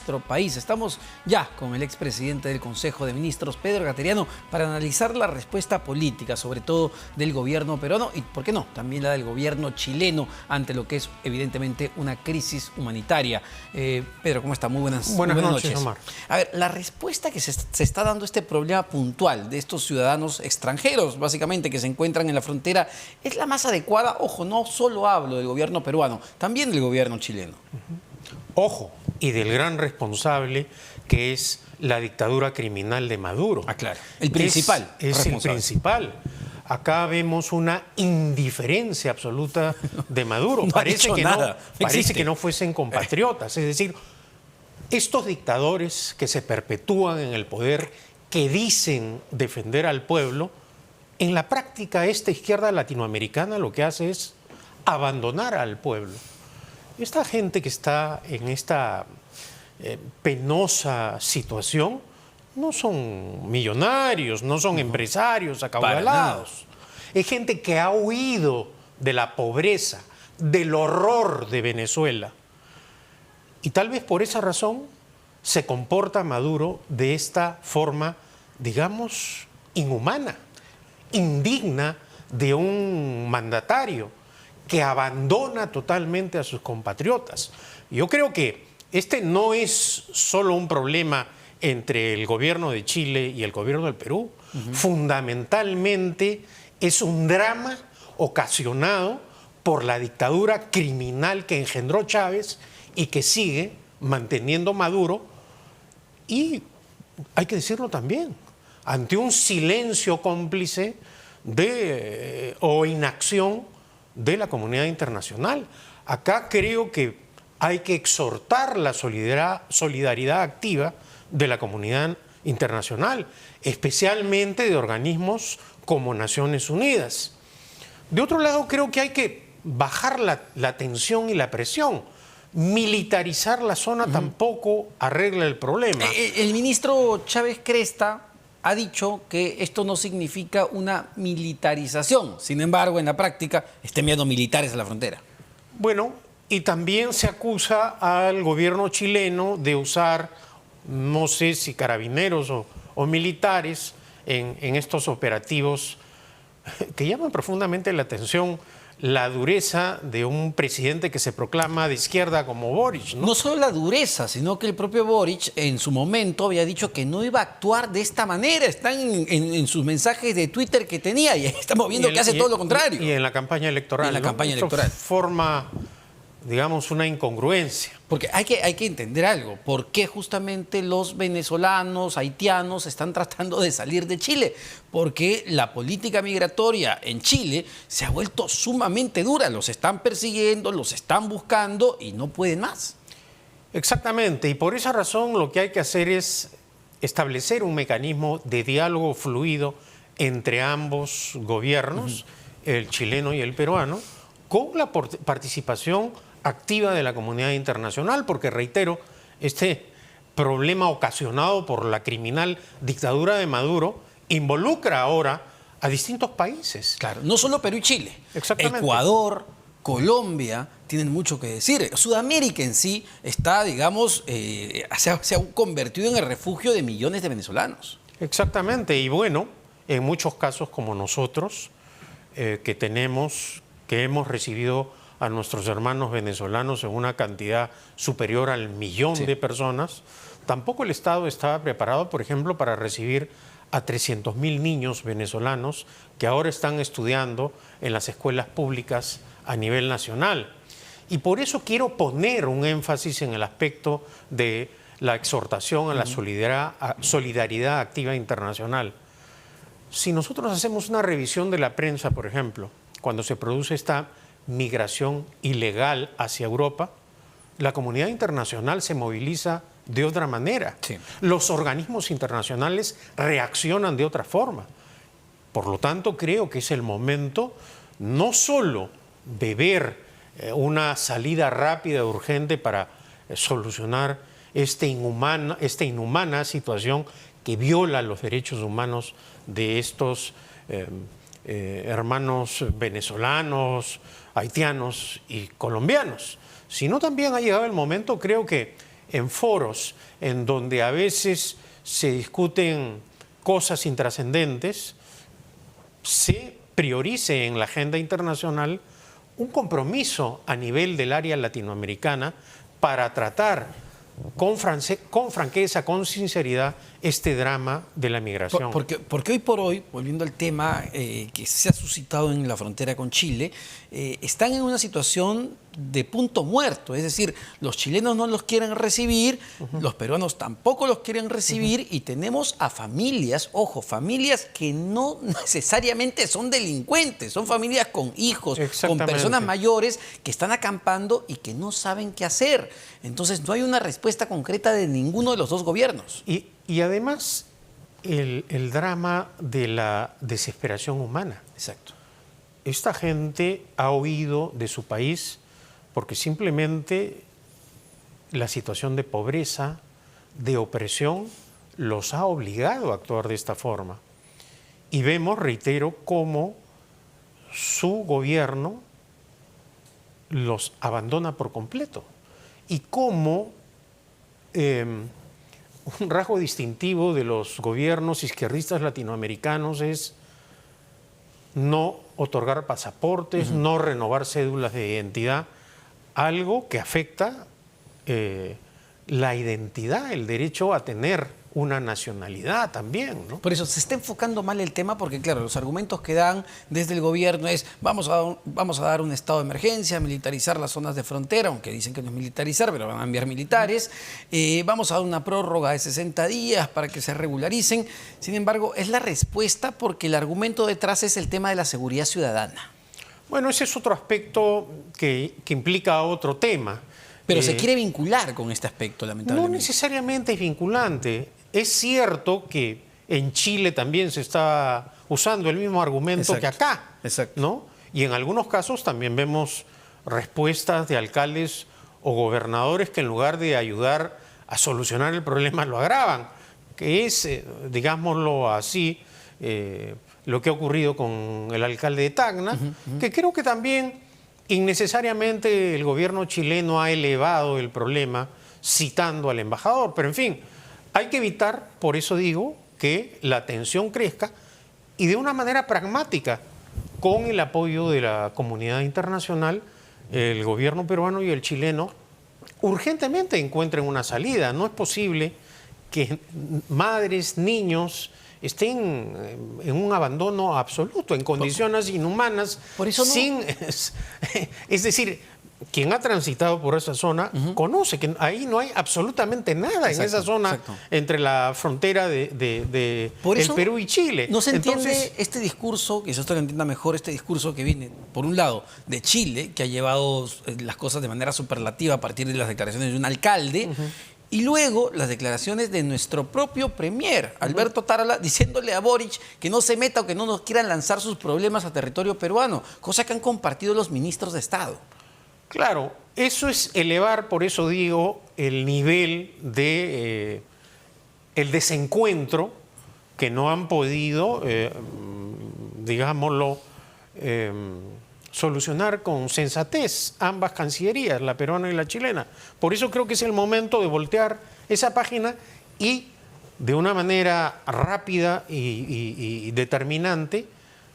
nuestro país. Estamos ya con el expresidente del Consejo de Ministros, Pedro Gatteriano, para analizar la respuesta política, sobre todo del gobierno peruano y, ¿por qué no?, también la del gobierno chileno ante lo que es evidentemente una crisis humanitaria. Pedro, ¿cómo está? Muy buenas noches, Omar. A ver, la respuesta que se está dando a este problema puntual de estos ciudadanos extranjeros, básicamente, que se encuentran en la frontera, ¿es la más adecuada? Ojo, no solo hablo del gobierno peruano, también del gobierno chileno. Ojo, y del gran responsable que es la dictadura criminal de Maduro. Ah, claro. El principal. Es el principal. Acá vemos una indiferencia absoluta de Maduro. No parece que no fuesen compatriotas. Es decir, estos dictadores que se perpetúan en el poder, que dicen defender al pueblo, en la práctica esta izquierda latinoamericana lo que hace es abandonar al pueblo. Esta gente que está en esta penosa situación no son millonarios, no son empresarios acaudalados. Es gente que ha huido de la pobreza, del horror de Venezuela. Y tal vez por esa razón se comporta Maduro de esta forma, digamos, inhumana, indigna de un mandatario que abandona totalmente a sus compatriotas. Yo creo que este no es solo un problema entre el gobierno de Chile y el gobierno del Perú. Fundamentalmente es un drama ocasionado por la dictadura criminal que engendró Chávez y que sigue manteniendo Maduro, y hay que decirlo también, ante un silencio cómplice o inacción de la comunidad internacional. Acá creo que hay que exhortar la solidaridad activa de la comunidad internacional, especialmente de organismos como Naciones Unidas. De otro lado, creo que hay que bajar la tensión y la presión. Militarizar la zona tampoco arregla el problema. El ministro Chávez Cresta ha dicho que esto no significa una militarización. Sin embargo, en la práctica, está enviando militares a la frontera. Bueno, y también se acusa al gobierno chileno de usar, no sé si carabineros o militares en estos operativos que llaman profundamente la atención. La dureza de un presidente que se proclama de izquierda como Boric, ¿no? No solo la dureza, sino que el propio Boric en su momento había dicho que no iba a actuar de esta manera. Están en sus mensajes de Twitter que tenía y estamos viendo que hace todo lo contrario. Y en la campaña electoral. En la campaña electoral. Forma, digamos, una incongruencia. Porque hay que entender algo. ¿Por qué justamente los venezolanos, haitianos están tratando de salir de Chile? Porque la política migratoria en Chile se ha vuelto sumamente dura. Los están persiguiendo, los están buscando y no pueden más. Exactamente. Y por esa razón lo que hay que hacer es establecer un mecanismo de diálogo fluido entre ambos gobiernos, el chileno y el peruano, con la participación activa de la comunidad internacional, porque reitero, este problema ocasionado por la criminal dictadura de Maduro involucra ahora a distintos países. Claro, no solo Perú y Chile. Exactamente. Ecuador, Colombia tienen mucho que decir. Sudamérica en sí está, digamos, se ha convertido en el refugio de millones de venezolanos. Exactamente, y bueno, en muchos casos como nosotros, que hemos recibido a nuestros hermanos venezolanos en una cantidad superior al 1 millón de personas, tampoco el Estado estaba preparado, por ejemplo, para recibir a 300.000 niños venezolanos que ahora están estudiando en las escuelas públicas a nivel nacional. Y por eso quiero poner un énfasis en el aspecto de la exhortación a la solidaridad activa internacional. Si nosotros hacemos una revisión de la prensa, por ejemplo, cuando se produce esta migración ilegal hacia Europa, la comunidad internacional se moviliza de otra manera. Sí. Los organismos internacionales reaccionan de otra forma. Por lo tanto, creo que es el momento no solo de ver una salida rápida, urgente para solucionar esta inhumana situación que viola los derechos humanos de estos hermanos venezolanos, haitianos y colombianos, sino también ha llegado el momento, creo que en foros en donde a veces se discuten cosas intrascendentes, se priorice en la agenda internacional un compromiso a nivel del área latinoamericana para tratar con franqueza, con sinceridad, este drama de la migración. Porque hoy por hoy, volviendo al tema que se ha suscitado en la frontera con Chile, están en una situación de punto muerto, es decir, los chilenos no los quieren recibir, los peruanos tampoco los quieren recibir, y tenemos a familias, ojo, familias que no necesariamente son delincuentes, son familias con hijos, con personas mayores que están acampando y que no saben qué hacer. Entonces no hay una respuesta concreta de ninguno de los dos gobiernos. Y además el drama de la desesperación humana. Exacto. Esta gente ha huido de su país porque simplemente la situación de pobreza, de opresión, los ha obligado a actuar de esta forma. Y vemos, reitero, cómo su gobierno los abandona por completo. Y cómo un rasgo distintivo de los gobiernos izquierdistas latinoamericanos es no otorgar pasaportes, no renovar cédulas de identidad, algo que afecta la identidad, el derecho a tener una nacionalidad también, ¿no? Por eso se está enfocando mal el tema, porque claro, los argumentos que dan desde el gobierno es vamos a dar un estado de emergencia, militarizar las zonas de frontera, aunque dicen que no es militarizar, pero van a enviar militares, vamos a dar una prórroga de 60 días para que se regularicen. Sin embargo, es la respuesta porque el argumento detrás es el tema de la seguridad ciudadana. Bueno, ese es otro aspecto que implica otro tema. Pero se quiere vincular con este aspecto, lamentablemente. No necesariamente es vinculante. Es cierto que en Chile también se está usando el mismo argumento que acá, ¿no? Y en algunos casos también vemos respuestas de alcaldes o gobernadores que en lugar de ayudar a solucionar el problema lo agravan, que es, digámoslo así, lo que ha ocurrido con el alcalde de Tacna, que creo que también innecesariamente el gobierno chileno ha elevado el problema citando al embajador, pero en fin, hay que evitar, por eso digo, que la tensión crezca y de una manera pragmática, con el apoyo de la comunidad internacional, el gobierno peruano y el chileno urgentemente encuentren una salida. No es posible que madres, niños estén en un abandono absoluto, en condiciones inhumanas, por eso sin, es decir, quien ha transitado por esa zona conoce que ahí no hay absolutamente nada en esa zona entre la frontera de el Perú y Chile. No se entiende este discurso, que eso lo entienda mejor, este discurso que viene, por un lado, de Chile, que ha llevado las cosas de manera superlativa a partir de las declaraciones de un alcalde, y luego las declaraciones de nuestro propio premier, Alberto Tarola, diciéndole a Boric que no se meta o que no nos quieran lanzar sus problemas a territorio peruano, cosa que han compartido los ministros de Estado. Claro, eso es elevar, por eso digo, el nivel de el desencuentro que no han podido, digámoslo, solucionar con sensatez ambas cancillerías, la peruana y la chilena. Por eso creo que es el momento de voltear esa página y de una manera rápida y determinante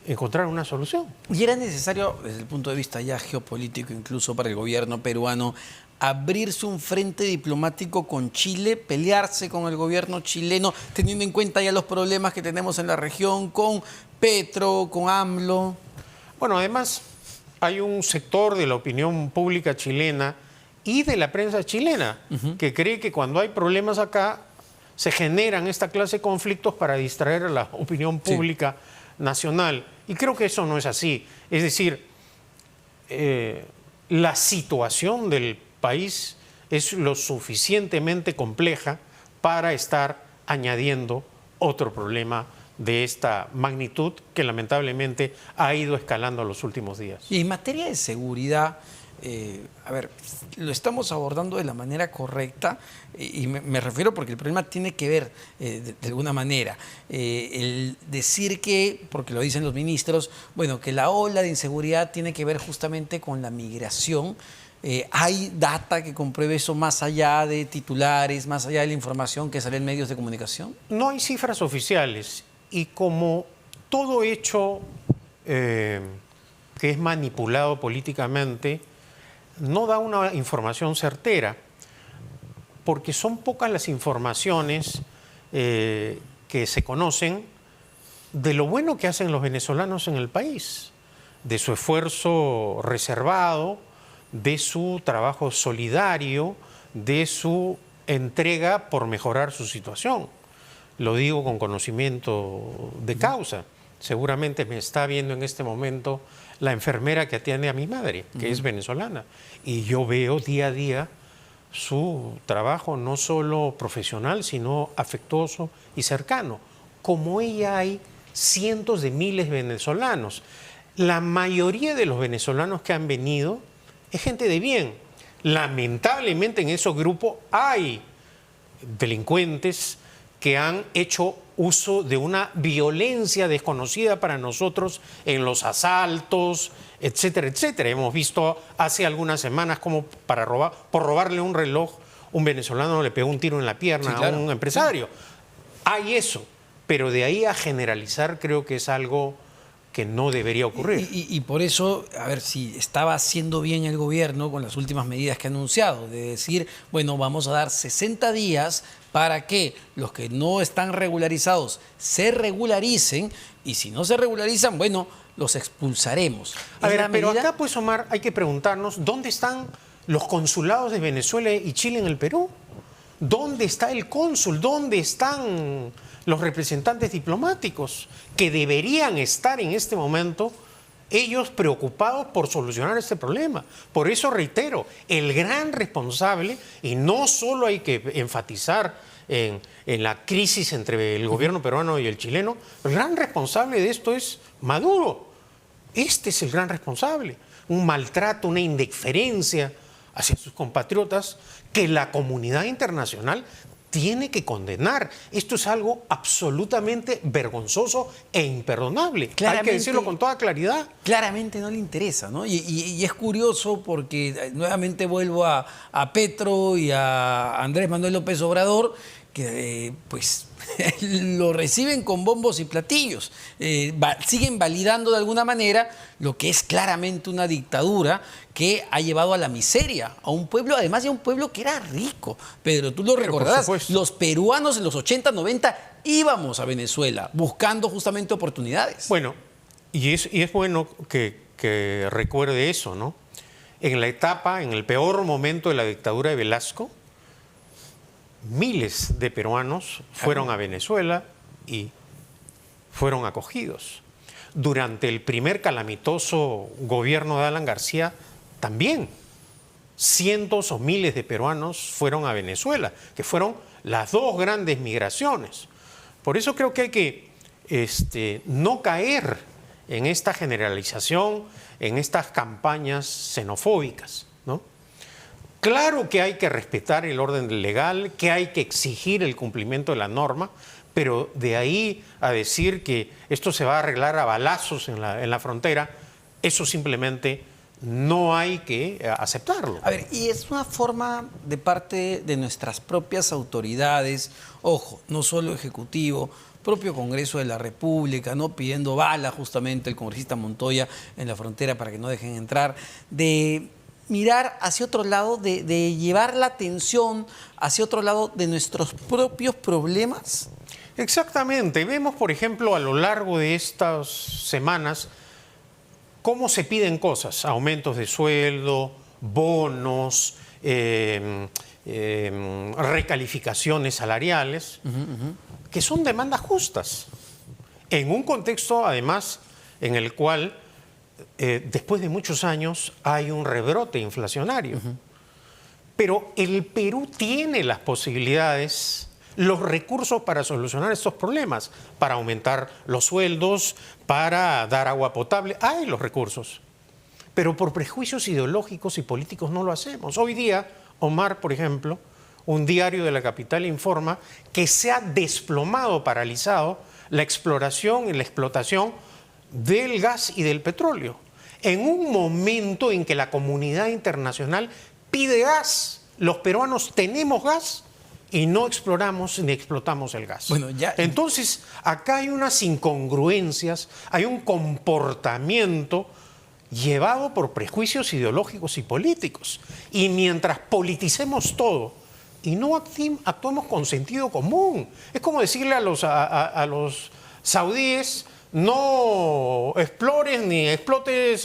encontrar una solución. Y era necesario, desde el punto de vista ya geopolítico, incluso para el gobierno peruano, abrirse un frente diplomático con Chile, pelearse con el gobierno chileno, teniendo en cuenta ya los problemas que tenemos en la región con Petro, con AMLO. Bueno, además hay un sector de la opinión pública chilena y de la prensa chilena que cree que cuando hay problemas acá se generan esta clase de conflictos para distraer a la opinión pública nacional. Y creo que eso no es así. Es decir, la situación del país es lo suficientemente compleja para estar añadiendo otro problema de esta magnitud que lamentablemente ha ido escalando en los últimos días. Y en materia de seguridad, a ver, lo estamos abordando de la manera correcta y me refiero porque el problema tiene que ver de alguna manera el decir que, porque lo dicen los ministros, bueno, que la ola de inseguridad tiene que ver justamente con la migración. ¿Hay data que compruebe eso más allá de titulares, más allá de la información que sale en medios de comunicación? No hay cifras oficiales y como todo hecho que es manipulado políticamente no da una información certera, porque son pocas las informaciones que se conocen de lo bueno que hacen los venezolanos en el país, de su esfuerzo reservado, de su trabajo solidario, de su entrega por mejorar su situación. Lo digo con conocimiento de causa. Seguramente me está viendo en este momento la enfermera que atiende a mi madre, que es venezolana, y yo veo día a día su trabajo no solo profesional, sino afectuoso y cercano. Como ella hay cientos de miles de venezolanos. La mayoría de los venezolanos que han venido es gente de bien. Lamentablemente en esos grupos hay delincuentes que han hecho uso de una violencia desconocida para nosotros en los asaltos, etcétera, etcétera. Hemos visto hace algunas semanas como por robarle un reloj, un venezolano le pegó un tiro en la pierna a un empresario. Hay eso, pero de ahí a generalizar creo que es algo que no debería ocurrir. Y por eso, a ver, si estaba haciendo bien el gobierno con las últimas medidas que ha anunciado, de decir, bueno, vamos a dar 60 días para que los que no están regularizados se regularicen, y si no se regularizan, bueno, los expulsaremos. A ver, pero acá, pues, Omar, hay que preguntarnos, ¿dónde están los consulados de Venezuela y Chile en el Perú? ¿Dónde está el cónsul? ¿Dónde están los representantes diplomáticos que deberían estar en este momento ellos preocupados por solucionar este problema? Por eso reitero, el gran responsable, y no solo hay que enfatizar en la crisis entre el gobierno peruano y el chileno, el gran responsable de esto es Maduro. Este es el gran responsable. Un maltrato, una indiferencia hacia sus compatriotas que la comunidad internacional tiene que condenar. Esto es algo absolutamente vergonzoso e imperdonable. Hay que decirlo con toda claridad. Claramente no le interesa, ¿no? Y es curioso porque nuevamente vuelvo a Petro y a Andrés Manuel López Obrador, que pues lo reciben con bombos y platillos. Siguen validando de alguna manera lo que es claramente una dictadura que ha llevado a la miseria a un pueblo, además de un pueblo que era rico. Pedro, tú lo recordarás, los peruanos en los 80, 90 íbamos a Venezuela buscando justamente oportunidades. Bueno, y es bueno que recuerde eso, ¿no? En la etapa, en el peor momento de la dictadura de Velasco, miles de peruanos fueron a Venezuela y fueron acogidos. Durante el primer calamitoso gobierno de Alan García, también cientos o miles de peruanos fueron a Venezuela, que fueron las dos grandes migraciones. Por eso creo que hay que no caer en esta generalización, en estas campañas xenofóbicas, ¿no? Claro que hay que respetar el orden legal, que hay que exigir el cumplimiento de la norma, pero de ahí a decir que esto se va a arreglar a balazos en la frontera, eso simplemente no hay que aceptarlo. A ver, y es una forma de parte de nuestras propias autoridades, ojo, no solo Ejecutivo, propio Congreso de la República, ¿no? Pidiendo bala justamente el congresista Montoya en la frontera para que no dejen entrar, de mirar hacia otro lado, de llevar la atención hacia otro lado de nuestros propios problemas. Exactamente. Vemos, por ejemplo, a lo largo de estas semanas cómo se piden cosas, aumentos de sueldo, bonos, recalificaciones salariales, que son demandas justas, en un contexto, además, en el cual después de muchos años hay un rebrote inflacionario. Pero el Perú tiene las posibilidades, los recursos para solucionar estos problemas, para aumentar los sueldos, para dar agua potable. Hay los recursos, pero por prejuicios ideológicos y políticos no lo hacemos. Hoy día, Omar, por ejemplo, un diario de la capital informa que se ha desplomado, paralizado, la exploración y la explotación del gas y del petróleo. en un momento en que la comunidad internacional pide gas. Los peruanos tenemos gas y no exploramos ni explotamos el gas. Bueno, ya... Entonces, acá hay unas incongruencias, hay un comportamiento llevado por prejuicios ideológicos y políticos. Y mientras politicemos todo y no actuamos con sentido común, es como decirle a los saudíes: no explores ni explotes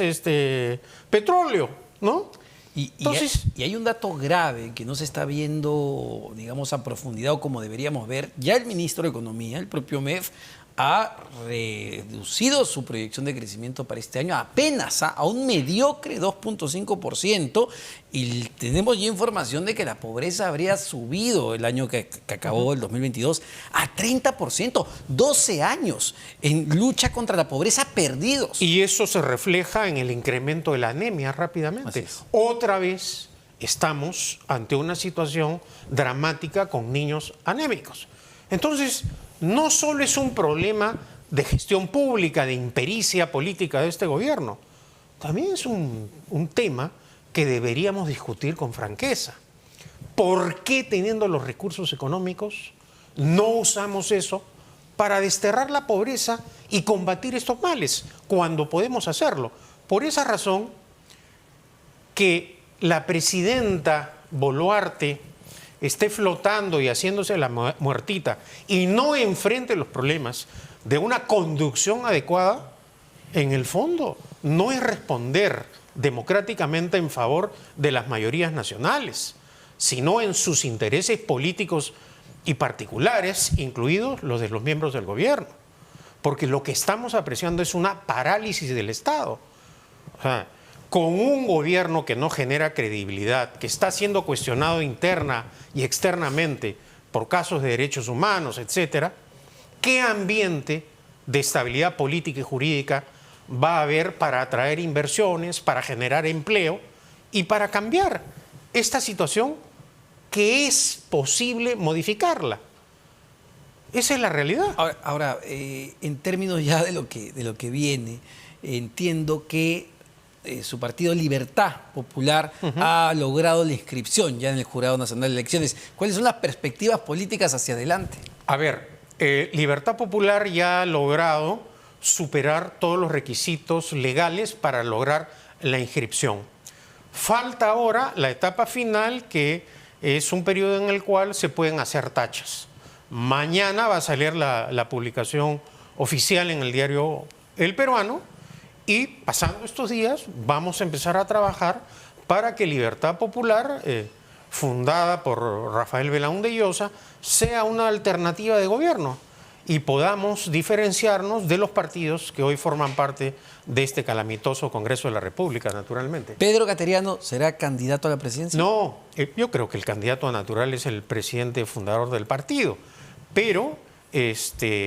petróleo, ¿no? Entonces, y hay un dato grave que no se está viendo, digamos, a profundidad o como deberíamos ver. Ya el ministro de Economía, el propio MEF, ha reducido su proyección de crecimiento para este año apenas a un mediocre 2.5%, y tenemos ya información de que la pobreza habría subido el año que acabó, el 2022, a 30%, 12 años en lucha contra la pobreza perdidos. Y eso se refleja en el incremento de la anemia rápidamente. Otra vez estamos ante una situación dramática con niños anémicos. Entonces, no solo es un problema de gestión pública, de impericia política de este gobierno, también es un tema que deberíamos discutir con franqueza. ¿Por qué, teniendo los recursos económicos, no usamos eso para desterrar la pobreza y combatir estos males cuando podemos hacerlo? Por esa razón, que la presidenta Boluarte esté flotando y haciéndose la muertita y no enfrente los problemas de una conducción adecuada, en el fondo no es responder democráticamente en favor de las mayorías nacionales, sino en sus intereses políticos y particulares, incluidos los de los miembros del gobierno. Porque lo que estamos apreciando es una parálisis del Estado. O sea, con un gobierno que no genera credibilidad, que está siendo cuestionado interna y externamente por casos de derechos humanos, etcétera, ¿qué ambiente de estabilidad política y jurídica va a haber para atraer inversiones, para generar empleo y para cambiar esta situación que es posible modificarla? Esa es la realidad. Ahora, en términos ya de lo que viene, entiendo que su partido Libertad Popular ha logrado la inscripción ya en el Jurado Nacional de Elecciones. ¿Cuáles son las perspectivas políticas hacia adelante? A ver, Libertad Popular ya ha logrado superar todos los requisitos legales para lograr la inscripción. Falta ahora la etapa final, que es un periodo en el cual se pueden hacer tachas. Mañana va a salir la publicación oficial en el diario El Peruano, y pasando estos días vamos a empezar a trabajar para que Libertad Popular, fundada por Rafael Belaúnde Llosa, sea una alternativa de gobierno y podamos diferenciarnos de los partidos que hoy forman parte de este calamitoso Congreso de la República, naturalmente. ¿Pedro Gateriano será candidato a la presidencia? No, yo creo que el candidato natural es el presidente fundador del partido, pero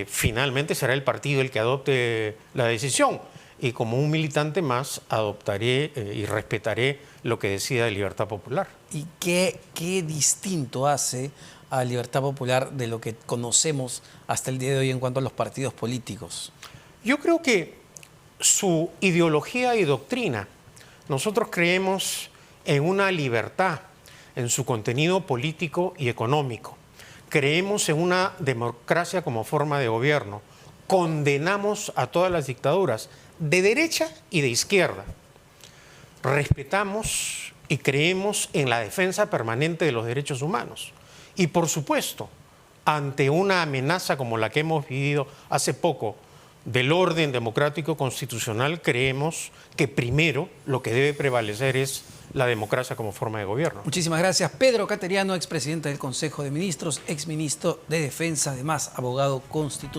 finalmente será el partido el que adopte la decisión. Y como un militante más, adoptaré y respetaré lo que decida Libertad Popular. ¿Y qué distinto hace a Libertad Popular de lo que conocemos hasta el día de hoy en cuanto a los partidos políticos? Yo creo que su ideología y doctrina, nosotros creemos en una libertad, en su contenido político y económico. Creemos en una democracia como forma de gobierno. Condenamos a todas las dictaduras, de derecha y de izquierda. Respetamos y creemos en la defensa permanente de los derechos humanos. Y por supuesto, ante una amenaza como la que hemos vivido hace poco del orden democrático constitucional, creemos que primero lo que debe prevalecer es la democracia como forma de gobierno. Muchísimas gracias. Pedro Gateriano, expresidente del Consejo de Ministros, exministro de Defensa, además abogado constitucional.